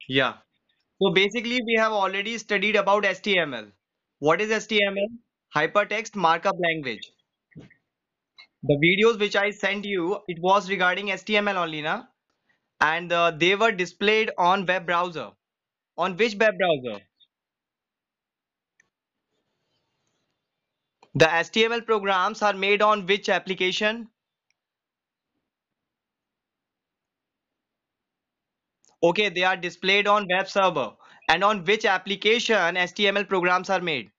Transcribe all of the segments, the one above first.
Yeah. So basically, we have already studied about HTML. What is HTML? Hypertext Markup Language. The videos which I sent you, it was regarding HTML only, na? And they were displayed on web browser. On which web browser? The HTML programs are made on which application? Okay, they are displayed on web server. And on which application HTML programs are made?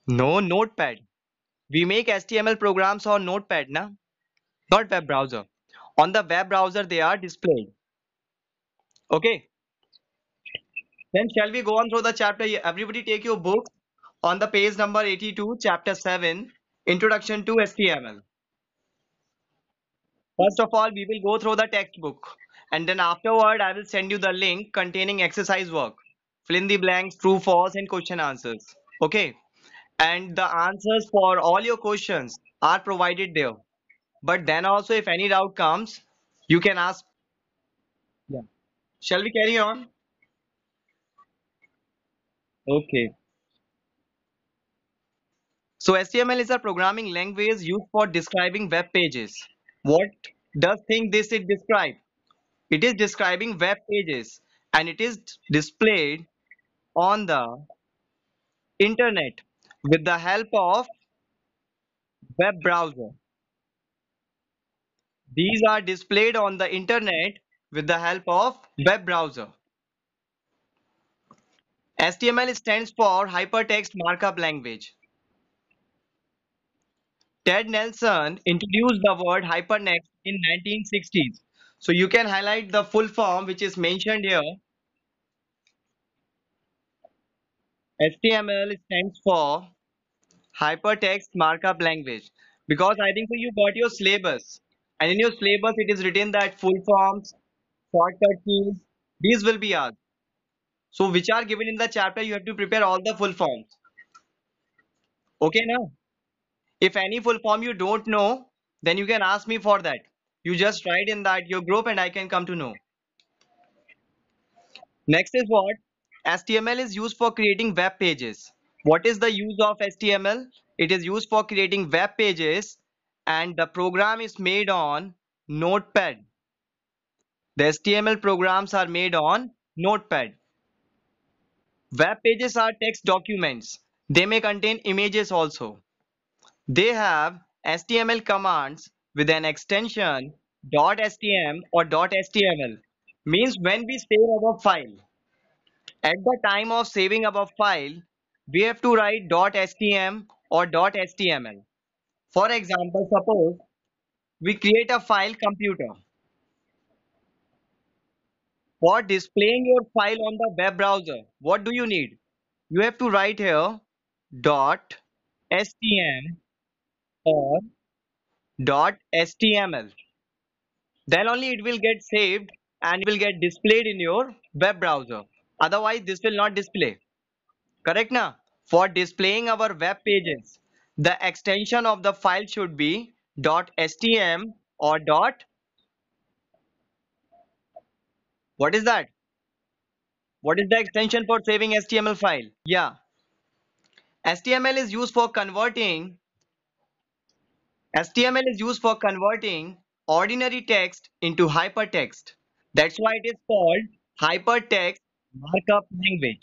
No, Notepad. We make HTML programs on Notepad, na? Not web browser. On the web browser, they are displayed. Okay. Then shall we go on through the chapter? Everybody take your book on the page number 82, chapter 7, Introduction to HTML. First of all, we will go through the textbook and then afterward I will send you the link containing exercise work. Fill in the blanks, true, false and question answers. Okay. And the answers for all your questions are provided there. But then also if any doubt comes, you can ask. Yeah. Shall we carry on? Okay. So HTML is a programming language used for describing web pages. What does think this it describe? It is describing web pages and it is displayed on the internet with the help of web browser. These are displayed on the internet with the help of web browser. HTML stands for Hypertext Markup Language. Ted Nelson introduced the word hypertext in 1960s. So you can highlight the full form which is mentioned here. HTML stands for Hypertext Markup Language because I think so you got your syllabus and in your syllabus it is written that full forms, shortcut keys, these will be asked. So which are given in the chapter you have to prepare all the full forms. Okay now? If any full form you don't know, then you can ask me for that. You just write in that your group and I can come to know. Next is what? HTML is used for creating web pages. What is the use of HTML? It is used for creating web pages and the program is made on Notepad. The HTML programs are made on Notepad. Web pages are text documents. They may contain images also. They have HTML commands with an extension .stm or .html. Means when we save our file, at the time of saving our file, we have to write .stm or .html. For example, suppose we create a file computer. For displaying your file on the web browser, what do you need? You have to write here .stm or .html. Then only it will get saved and will get displayed in your web browser. Otherwise, this will not display. Correct na? For displaying our web pages, the extension of the file should be .stm or dot. What is that? What is the extension for saving HTML file? Yeah, HTML is used for converting HTML is used for converting ordinary text into hypertext. That's why it is called hypertext markup language.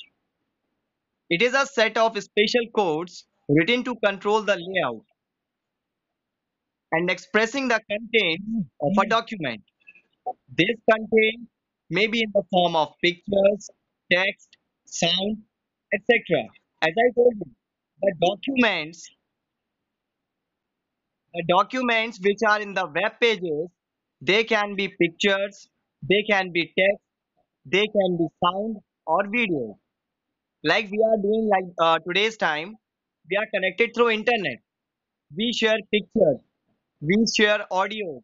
It is a set of special codes written to control the layout and expressing the content of a document. This content may be in the form of pictures, text, sound, etc. As I told you, the documents which are in the web pages, they can be pictures, they can be text, they can be sound or video. Like we are doing like today's time, we are connected through internet. We share pictures, we share audio.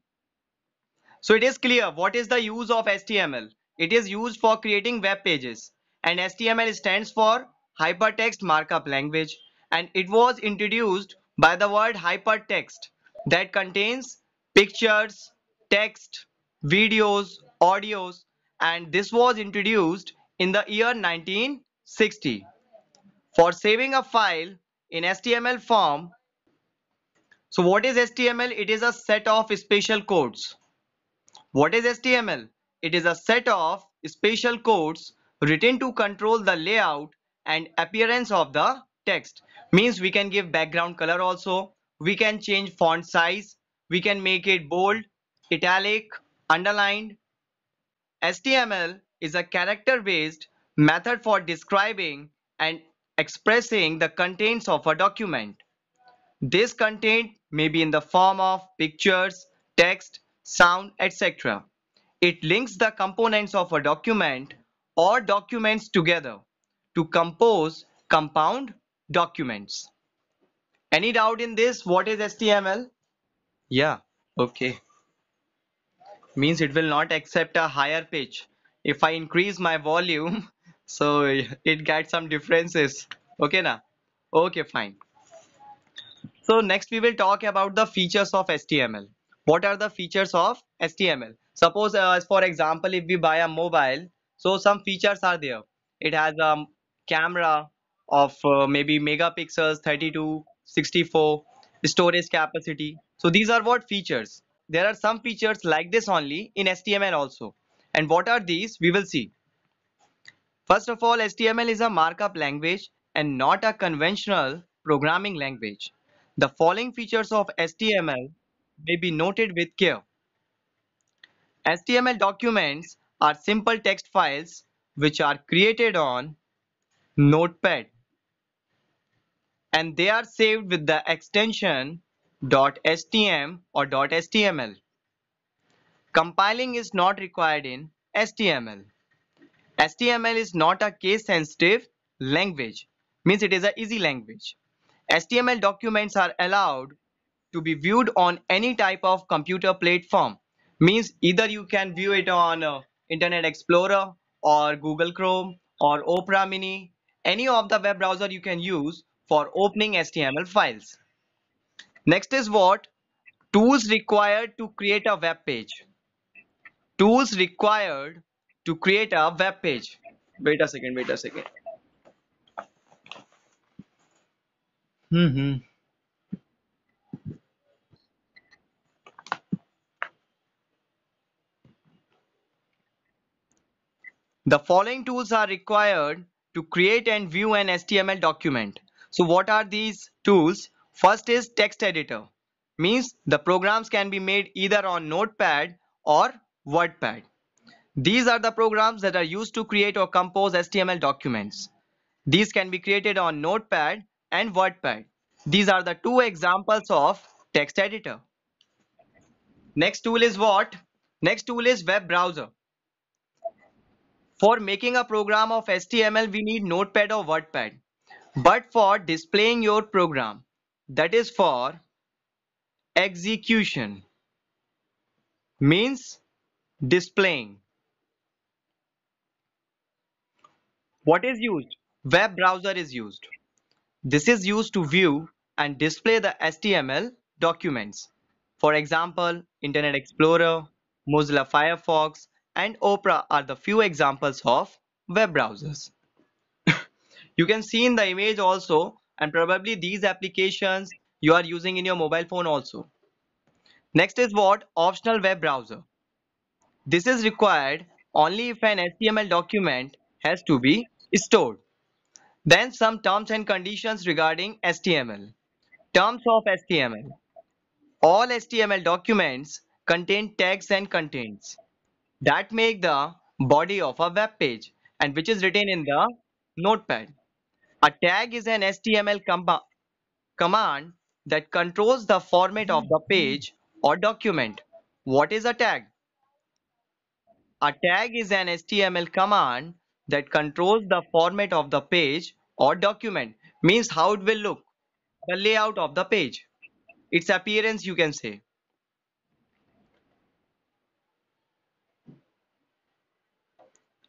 So it is clear what is the use of HTML. It is used for creating web pages and HTML stands for Hypertext Markup Language and it was introduced by the word hypertext that contains pictures, text, videos, audios, and this was introduced in the year 1960. For saving a file in HTML form, so what is HTML? It is a set of special codes. What is HTML? It is a set of special codes written to control the layout and appearance of the text. Means we can give background color also. We can change font size. We can make it bold, italic, underlined. HTML is a character-based method for describing and expressing the contents of a document. This content may be in the form of pictures, text, sound, etc. It links the components of a document or documents together to compose compound documents. Any doubt in this? What is HTML? Yeah, okay. Means it will not accept a higher pitch. If I increase my volume, so it gets some differences. Okay, na? Okay, fine. So next we will talk about the features of HTML. What are the features of HTML? Suppose for example if we buy a mobile, so some features are there. It has a camera of maybe megapixels 32, 64, storage capacity. So these are what features. There are some features like this only in HTML also. And what are these? We will see. First of all, HTML is a markup language and not a conventional programming language. The following features of HTML may be noted with care. HTML documents are simple text files which are created on Notepad and they are saved with the extension .htm or .html. Compiling is not required in HTML. HTML is not a case-sensitive language, means it is an easy language. HTML documents are allowed to be viewed on any type of computer platform, means either you can view it on Internet Explorer or Google Chrome or Opera Mini, any of the web browser you can use for opening HTML files. Next is what? Tools required to create a web page. Tools required to create a web page. Wait a second, wait a second. Hmm. The following tools are required to create and view an HTML document. So what are these tools? First is text editor. Means the programs can be made either on Notepad or WordPad. These are the programs that are used to create or compose HTML documents. These can be created on Notepad and WordPad. These are the two examples of text editor. Next tool is what? Next tool is web browser. For making a program of HTML, we need Notepad or WordPad. But for displaying your program, that is for execution, means displaying. What is used? Web browser is used. This is used to view and display the HTML documents. For example, Internet Explorer, Mozilla Firefox, and Opera are the few examples of web browsers. You can see in the image also, and probably these applications you are using in your mobile phone also. Next is what? Optional web browser. This is required only if an HTML document has to be stored. Then some terms and conditions regarding HTML. Terms of HTML. All HTML documents contain tags and contents that make the body of a web page and which is written in the notepad. A tag is an HTML command that controls the format of the page or document. What is a tag? A tag is an HTML command that controls the format of the page or document, means how it will look, the layout of the page, its appearance you can say.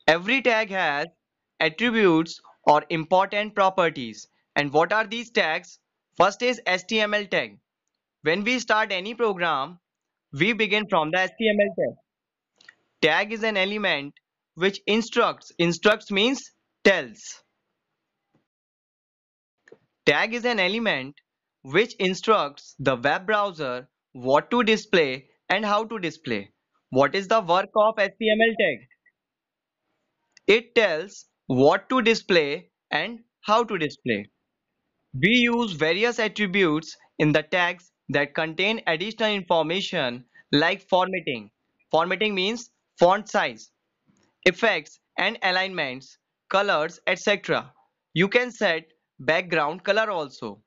Every tag has attributes or important properties. And what are these tags? First is HTML tag. When we start any program, we begin from the HTML tag. Tag is an element which instructs. Instructs means tells. Tag is an element which instructs the web browser what to display and how to display. What is the work of HTML tag? It tells what to display and how to display. We use various attributes in the tags that contain additional information like formatting. Formatting means font size, effects and alignments, colors, etc. You can set background color also.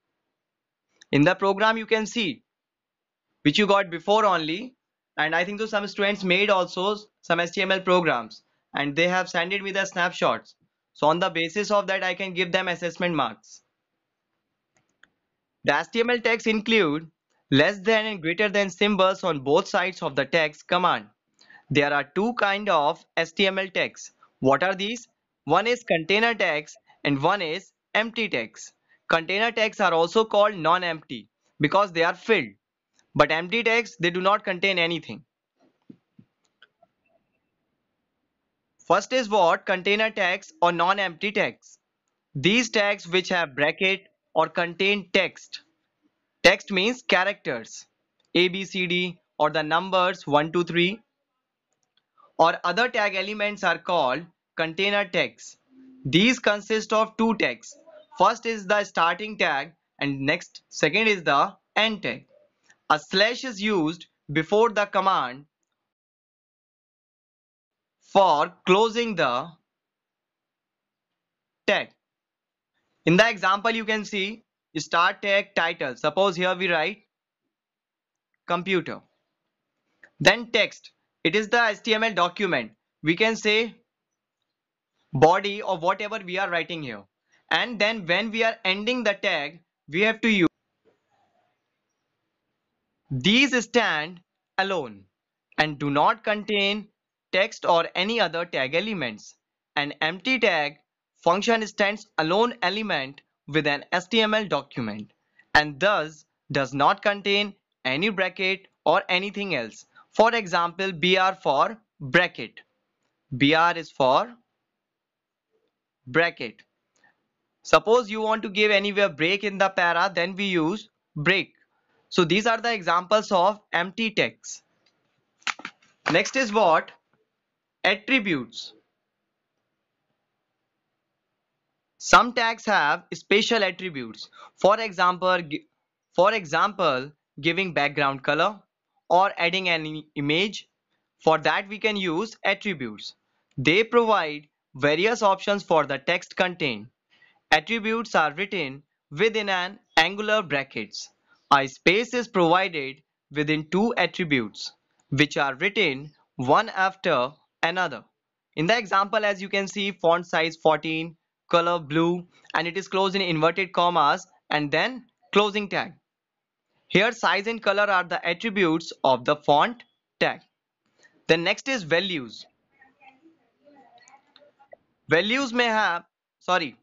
In the program you can see which you got before only, and I think so some students made also some HTML programs and they have sent it with the snapshots. So on the basis of that I can give them assessment marks. The HTML tags include less than and greater than symbols on both sides of the text command. There are two kinds of HTML tags. What are these? One is container tags and one is empty tags. Container tags are also called non-empty because they are filled. But empty tags, they do not contain anything. First is what? Container tags or non-empty tags. These tags which have bracket or contain text. Text means characters, A, B, C, D or the numbers 1, 2, 3 or other tag elements are called container tags. These consist of two tags. First is the starting tag and second is the end tag. A slash is used before the command for closing the tag. In the example you can see start tag title. Suppose here we write computer. Then text. It is the HTML document. We can say body or whatever we are writing here. And then when we are ending the tag, we have to use these stand alone and do not contain text or any other tag elements. An empty tag function stands alone element with an HTML document and thus does not contain any bracket or anything else. For example, BR for bracket. BR is for bracket. Suppose you want to give anywhere break in the para, then we use break. So these are the examples of empty text. Next is what? Attributes. Some tags have special attributes. For example, giving background color or adding an image. For that we can use attributes. They provide various options for the text content. Attributes are written within an angular brackets. A space is provided within two attributes, which are written one after another. In the example, as you can see, font size 14, color blue, and it is closed in inverted commas and then closing tag. Here size and color are the attributes of the font tag. The next is values. Values may have, sorry,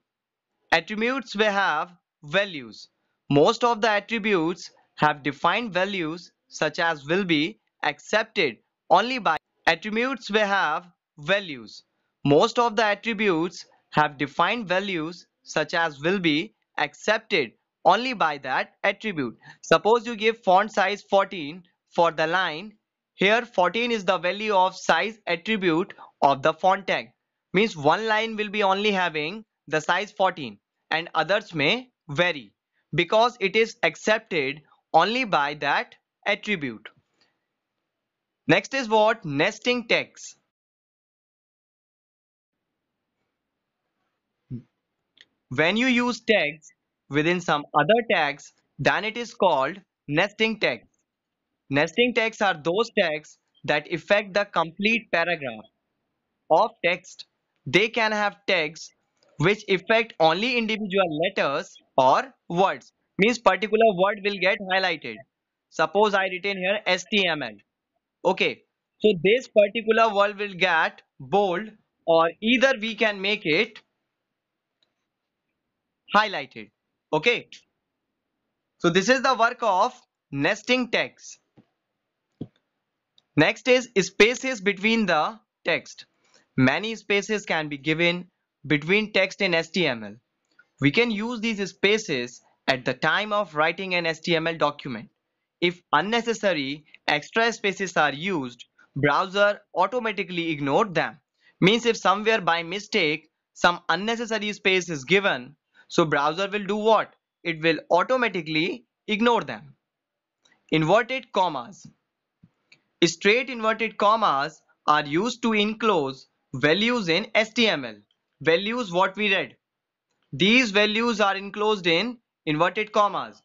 Attributes may have values. Most of the attributes have defined values such as will be accepted only by attributes may have values. Most of the attributes have defined values such as will be accepted only by that attribute. Suppose you give font size 14 for the line. Here 14 is the value of size attribute of the font tag. Means one line will be only having the size 14 and others may vary because it is accepted only by that attribute. Next is what? Nesting tags. When you use tags within some other tags, then it is called nesting tags. Nesting tags are those tags that affect the complete paragraph of text. They can have tags which affect only individual letters or words. Means particular word will get highlighted. Suppose I written here HTML. Okay. So this particular word will get bold or either we can make it highlighted. Okay. So this is the work of nesting tags. Next is spaces between the text. Many spaces can be given between text in HTML. We can use these spaces at the time of writing an HTML document. If unnecessary extra spaces are used, browser automatically ignore them. Means if somewhere by mistake some unnecessary space is given, so browser will do what? It will automatically ignore them. Inverted commas. Straight inverted commas are used to enclose values in HTML. Values what we read. These values are enclosed in inverted commas.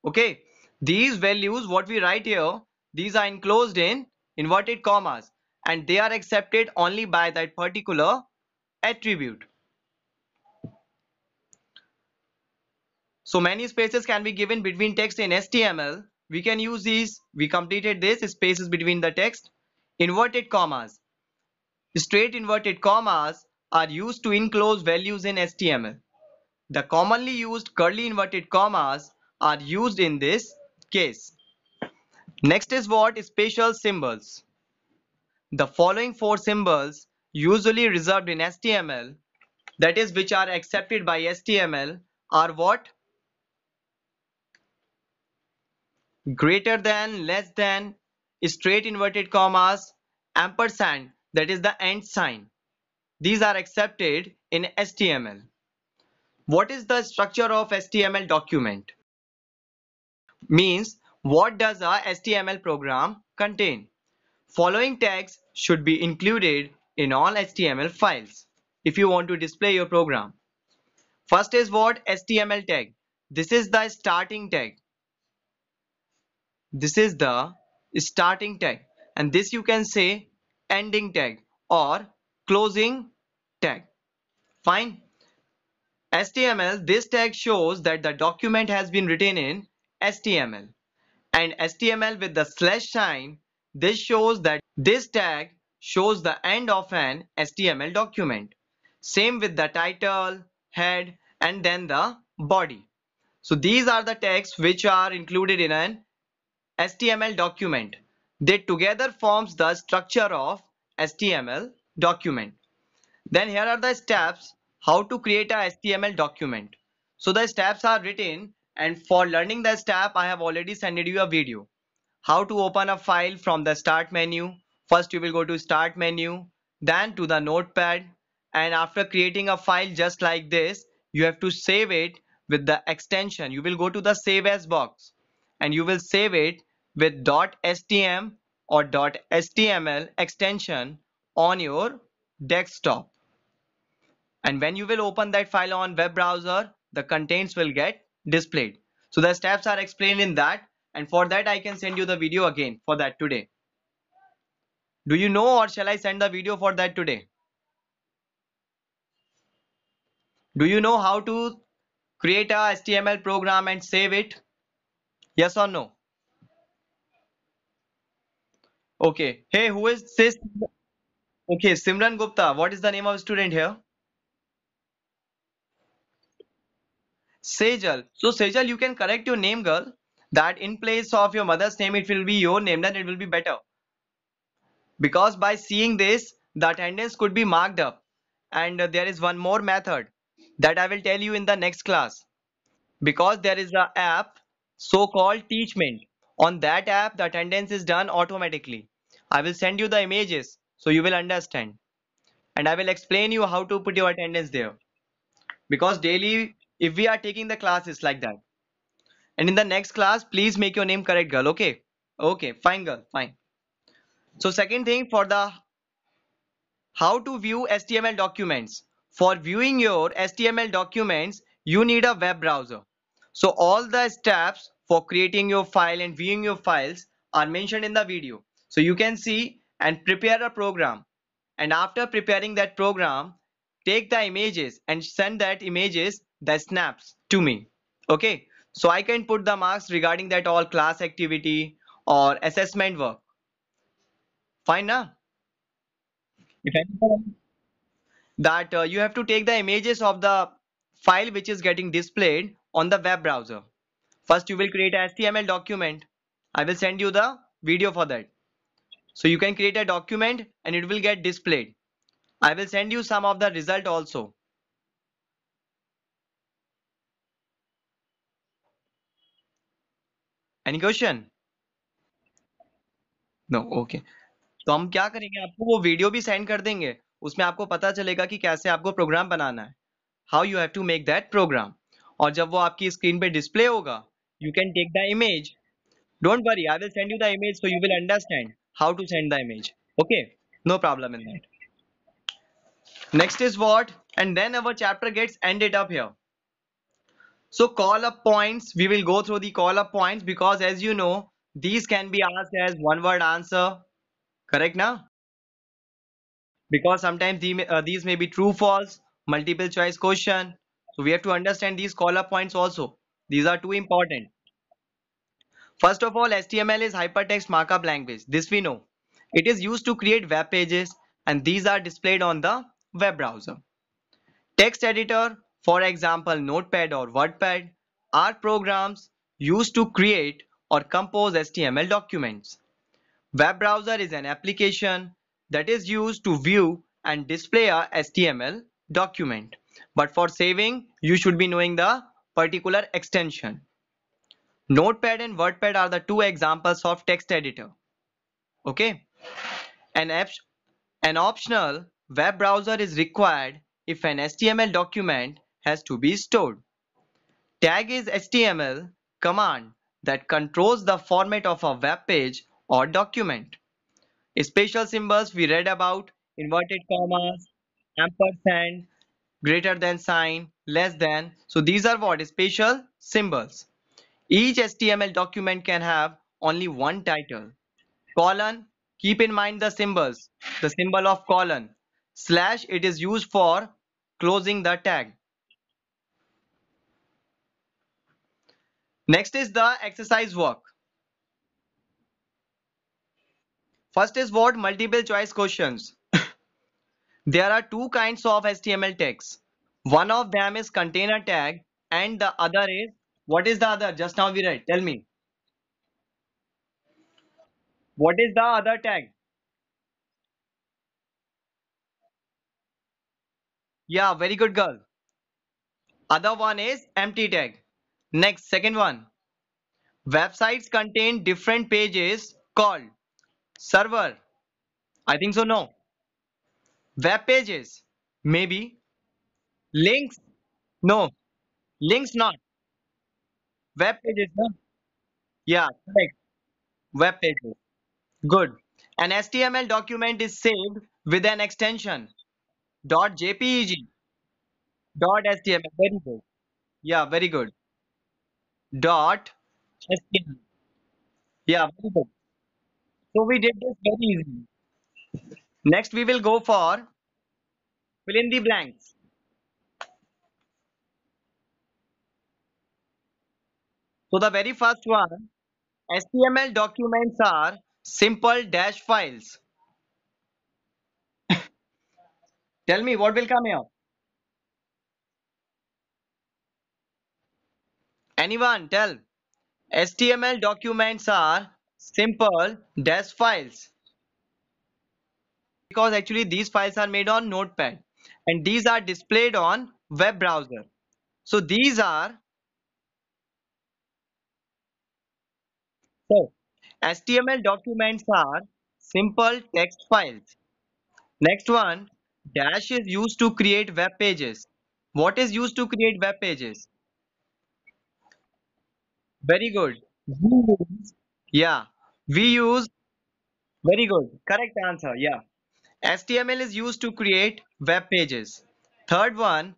Okay. These values what we write here, these are enclosed in inverted commas and they are accepted only by that particular attribute. So many spaces can be given between text in HTML. We can use these. We completed this spaces between the text. Inverted commas. Straight inverted commas are used to enclose values in HTML. The commonly used curly inverted commas are used in this case. Next is what? Special symbols. The following four symbols usually reserved in HTML, that is which are accepted by HTML, are what? Greater than, less than, straight inverted commas, ampersand, that is the and sign. These are accepted in HTML. What is the structure of HTML document? Means what does a HTML program contain? Following tags should be included in all HTML files if you want to display your program. First is what? HTML tag. This is the starting tag. This is the starting tag and this you can say ending tag or closing tag. Fine. HTML, this tag shows that the document has been written in HTML. And HTML with the slash sign, this shows that this tag shows the end of an HTML document. Same with the title, head and then the body. So these are the tags which are included in an HTML document. They together forms the structure of HTML document. Then here are the steps how to create a HTML document. So the steps are written and for learning the step I have already sent you a video. How to open a file from the start menu. First you will go to start menu, then to the notepad, and after creating a file just like this, you have to save it with the extension. You will go to the save as box and you will save it with .stm or .html extension on your desktop. And when you will open that file on web browser, the contents will get displayed. So the steps are explained in that, and for that I can send you the video again for that today. Do you know or shall I send the video for that today? Do you know how to create a HTML program and save it? Yes or no? Okay. Hey, who is this? Okay, Simran Gupta. What is the name of student here? Sejal. So Sejal, you can correct your name, girl. That in place of your mother's name, it will be your name. Then it will be better. Because by seeing this the attendance could be marked up, and there is one more method that I will tell you in the next class. Because there is a app so called Teachment. On that app the attendance is done automatically. I will send you the images so you will understand, and I will explain you how to put your attendance there. Because daily if we are taking the classes like that, and in the next class please make your name correct, girl. Okay. Okay, fine, girl, fine. So second thing, for the how to view HTML documents. For viewing your HTML documents, you need a web browser. So all the steps for creating your file and viewing your files are mentioned in the video. So you can see and prepare a program. And after preparing that program, take the images and send that images, the snaps to me. Okay. So I can put the marks regarding that all class activity or assessment work. Fine now? If anyone that you have to take the images of the file which is getting displayed on the web browser. First you will create a HTML document. I will send you the video for that. So you can create a document and it will get displayed. I will send you some of the result also. Any question? No, okay. तो हम क्या करेंगे, आपको वो video भी send कर देंगे, उसमें आपको पता चलेगा कि कैसे आपको प्रोग्राम बनाना है, how you have to make that program. और जब वो आपकी स्क्रीन पे डिस्प्ले होगा, you can take the image. Don't worry, I will send you the image so you will understand how to send the image. Okay, no problem in that. Next is what? And then our chapter gets ended up here. So call up points, we will go through the call up points because as you know, these can be asked as one word answer. Correct now? Because sometimes these may be true false, multiple choice question. So we have to understand these call up points also. These are too important. First of all, HTML is hypertext markup language. This we know. It is used to create web pages and these are displayed on the web browser. Text editor, for example Notepad or WordPad, are programs used to create or compose HTML documents. Web browser is an application that is used to view and display a HTML document. But for saving, you should be knowing the particular extension. Notepad and WordPad are the two examples of text editor. Okay. An, an optional web browser is required if an HTML document has to be stored. Tag is HTML command that controls the format of a web page or document. Special symbols we read about: inverted commas, ampersand, greater than sign, less than. So these are what? Special symbols. Each HTML document can have only one title. Colon, keep in mind the symbols. The symbol of colon. Slash, it is used for closing the tag. Next is the exercise work. First is what? Multiple choice questions. There are two kinds of HTML tags. One of them is container tag and the other is, what is the other? Just now we read. Tell me. What is the other tag? Yeah, very good girl. Other one is empty tag. Next, second one. Websites contain different pages called server. I think so, no. Web pages. Maybe. Links. No. Links not. Web pages. No. Yeah, correct. Web pages. Good. An HTML document is saved with an extension .jpeg, .html. Very good. Yeah, very good. .html. Yeah, very good. So we did this very easily. Next, we will go for fill in the blanks. So the very first one, HTML documents are simple dash files. Tell me what will come here. Anyone tell. HTML documents are simple dash files because actually these files are made on Notepad and these are displayed on web browser. So these are, so HTML documents are simple text files. Next one, dash is used to create web pages. What is used to create web pages? Very good. Yeah, we use, very good. Correct answer. Yeah. HTML is used to create web pages. Third one,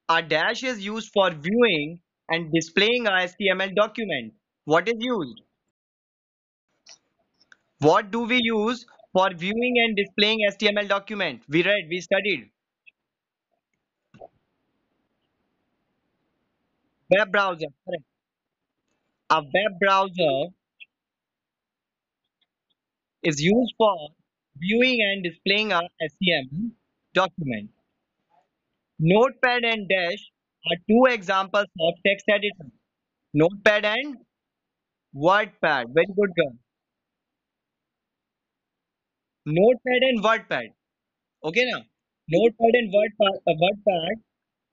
a dash is used for viewing and displaying a HTML document. What is used? What do we use for viewing and displaying HTML document? We read, we studied. Web browser. Correct. A web browser is used for viewing and displaying a HTML document. Notepad and Dash are two examples of text editor. Notepad and WordPad. Very good girl. Notepad and WordPad. Okay now. Notepad and WordPad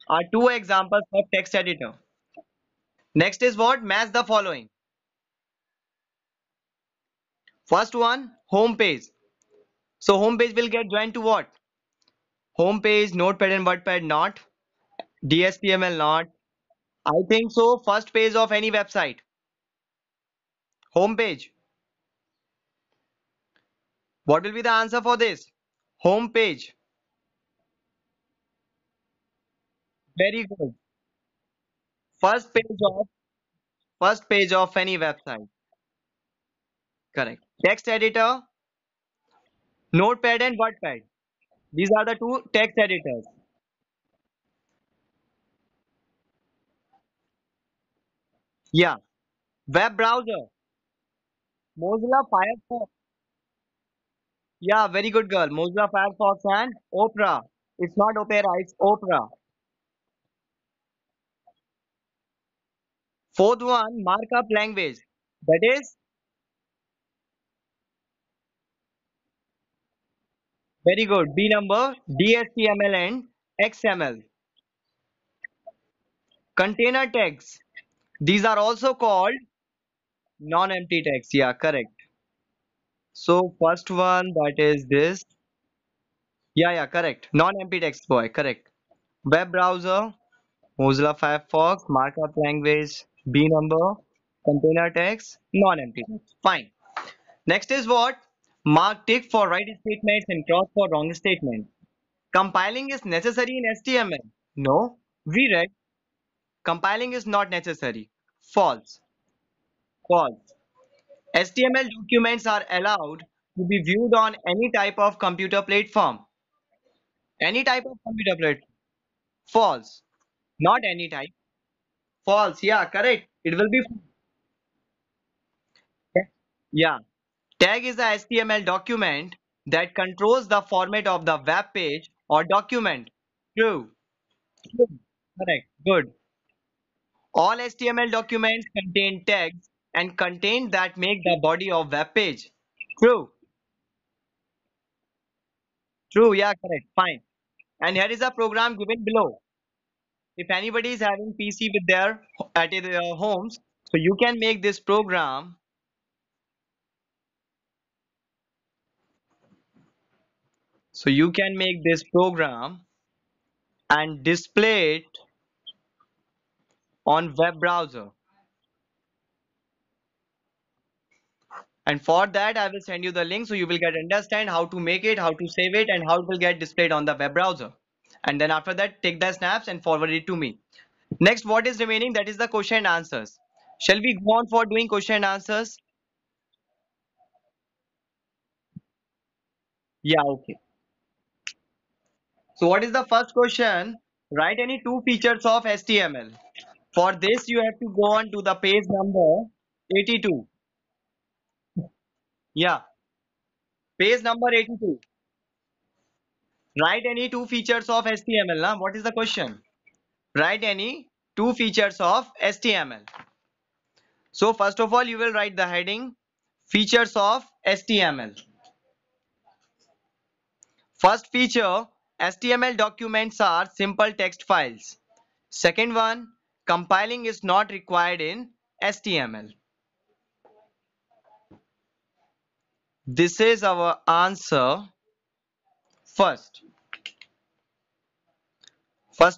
are two examples of text editor. Next is what? Match the following. First one, home page. So home page will get joined to what? Home page, Notepad and WordPad not. DSPML not. I think so. First page of any website. Home page. What will be the answer for this? Home page. Very good. First page of first page of any website. Correct. Text editor, Notepad and WordPad. These are the two text editors. Yeah. Web browser, Mozilla Firefox. Yeah, very good girl. Mozilla Firefox and Opera. It's not Opera, it's Opera. Fourth one, markup language. That is very good. B number, DHTML and XML. Container tags. These are also called non-empty tags. Yeah, correct. So first one, that is this. Yeah, yeah, correct. Non-empty text boy, correct. Web browser, Mozilla Firefox, markup language, B number, container text, non-empty text. Fine. Next is what? Mark tick for right statements and cross for wrong statements. Compiling is necessary in HTML. No, we read compiling is not necessary. False. False. HTML documents are allowed to be viewed on any type of computer platform. Any type of computer platform. False. Not any type. False. Yeah, correct. It will be. Yeah. Tag is a HTML document that controls the format of the web page or document. True. True. Correct. Good. All HTML documents contain tags and content that make the body of web page. True. True. Yeah, correct. Fine. And here is a program given below. If anybody is having PC with their at their homes, so you can make this program. So you can make this program and display it on web browser. And for that, I will send you the link so you will get understand how to make it, how to save it, and how it will get displayed on the web browser. And then after that, take the snaps and forward it to me. Next, what is remaining? That is the question and answers. Shall we go on for doing question and answers? Yeah, okay. So what is the first question? Write any two features of HTML. For this, you have to go on to the page number 82. Yeah, page number 82. Write any two features of HTML. Now, what is the question? Write any two features of HTML. So first of all, you will write the heading features of HTML. First feature, HTML documents are simple text files. Second one, compiling is not required in HTML. This is our answer. First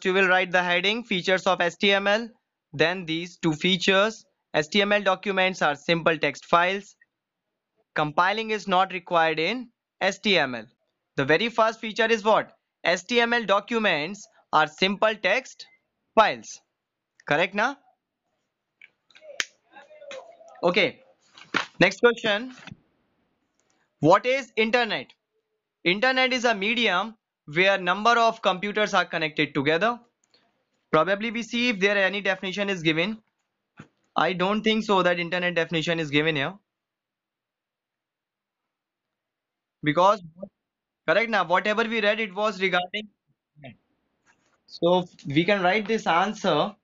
you will write the heading features of HTML. Then these two features. HTML documents are simple text files. Compiling is not required in HTML. The very first feature is what? HTML documents are simple text files. Correct now? Okay. Next question. What is internet? Internet is a medium where number of computers are connected together. Probably we see if there any definition is given. I don't think so that internet definition is given here because correct now whatever we read it was regarding. So we can write this answer.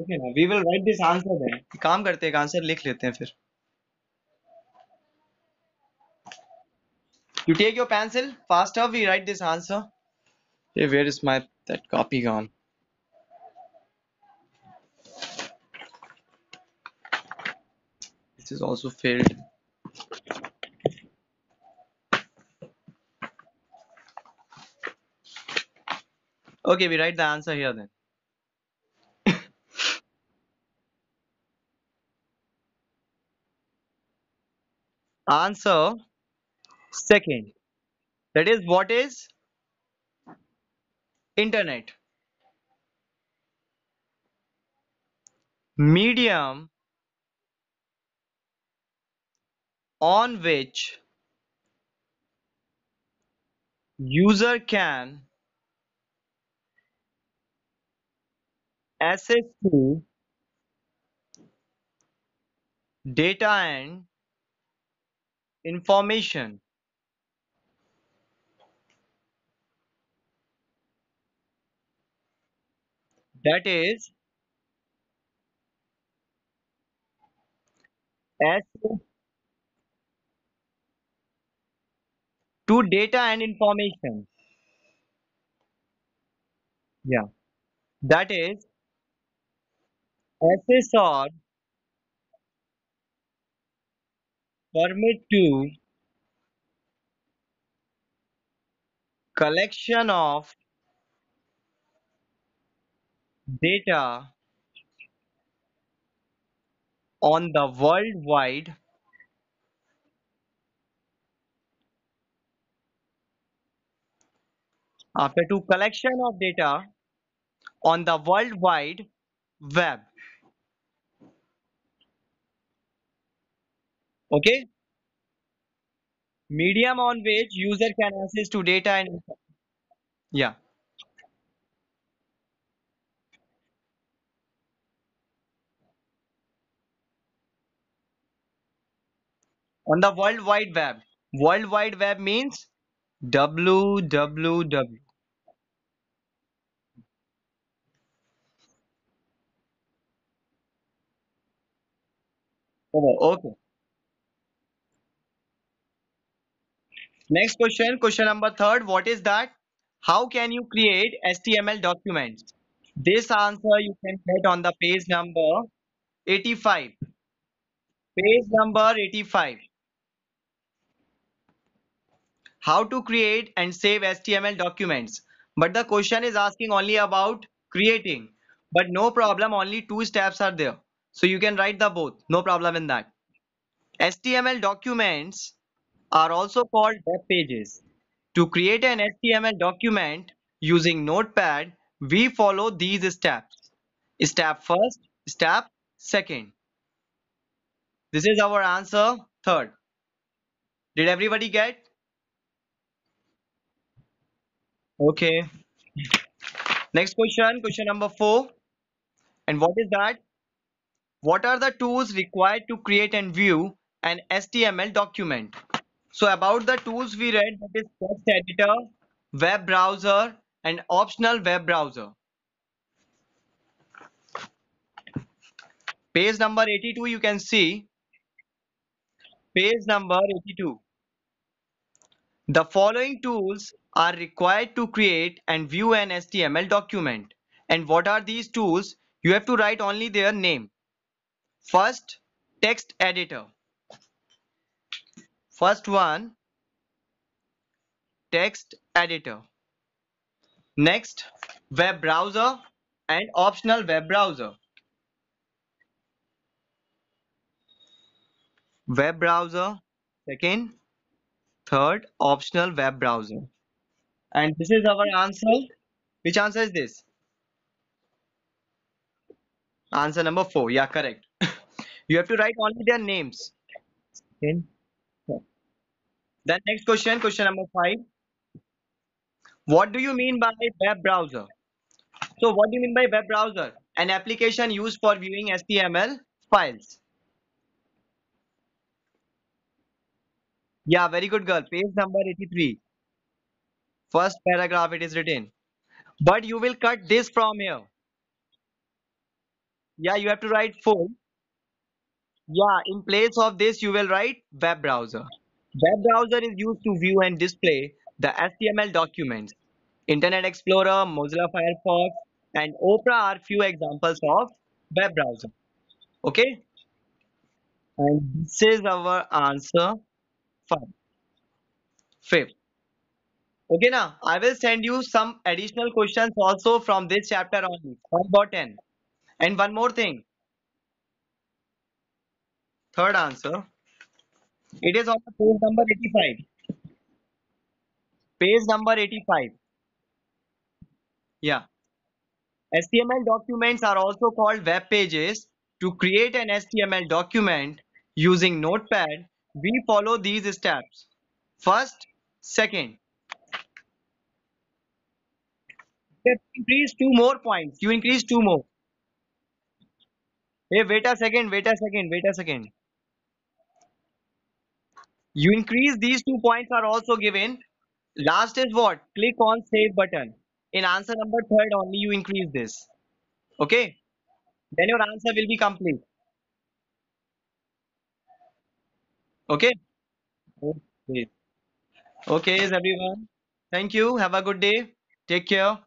Okay now we will write this answer then. काम करते हैं answer लिख लेते हैं फिर. You take your pencil faster. We write this answer. Hey, where is my that copy gone? This is also failed. Okay, we write the answer here then. Answer second. That is what is internet. Medium on which user can access to data and information. That is access to data and information. Yeah. That is access or permit to collection of data on the worldwide. After to collection of data on the World Wide Web. Okay, medium on which user can access to data and yeah, on the World Wide Web. World Wide Web means www. Oh, okay. Next question, question number third. What is that? How can you create HTML documents? This answer you can get on the page number 85. Page number 85. How to create and save HTML documents. But the question is asking only about creating. But no problem, only two steps are there. So you can write the both, no problem in that. HTML documents are also called web pages. To create an HTML document using Notepad, we follow these steps. Step first, step second. This is our answer third. Did everybody get? Okay. Next question, question number four. And what is that? What are the tools required to create and view an HTML document? So about the tools we read, that is text editor, web browser, and optional web browser. Page number 82 you can see. Page number 82. The following tools are required to create and view an HTML document. And what are these tools? You have to write only their name. First, text editor. First one, text editor. Next, web browser and optional web browser. Web browser, second, third, optional web browser. And this is our answer. Which answer is this? Answer number four. Yeah, correct. You have to write only their names. Okay. Then next question, question number five. What do you mean by web browser? So what do you mean by web browser? An application used for viewing HTML files. Yeah, very good girl. Page number 83. First paragraph it is written. But you will cut this from here. Yeah, you have to write full. Yeah, in place of this you will write web browser. Web browser is used to view and display the HTML documents. Internet Explorer, Mozilla Firefox, and Opera are few examples of web browser. Okay, and this is our answer for fifth. Okay, now I will send you some additional questions also from this chapter only. 5 or 10. And one more thing, third answer. It is on the page number 85. Page number 85. Yeah. HTML documents are also called web pages. To create an HTML document using Notepad, we follow these steps. First, second, you increase two more points. You increase two more. Hey, wait a second, wait a second, wait a second. You increase these 2 points are also given. Last is what? Click on save button. In answer number third only you increase this. Okay? Then your answer will be complete. Okay? Okay. Okay, everyone. Thank you. Have a good day. Take care.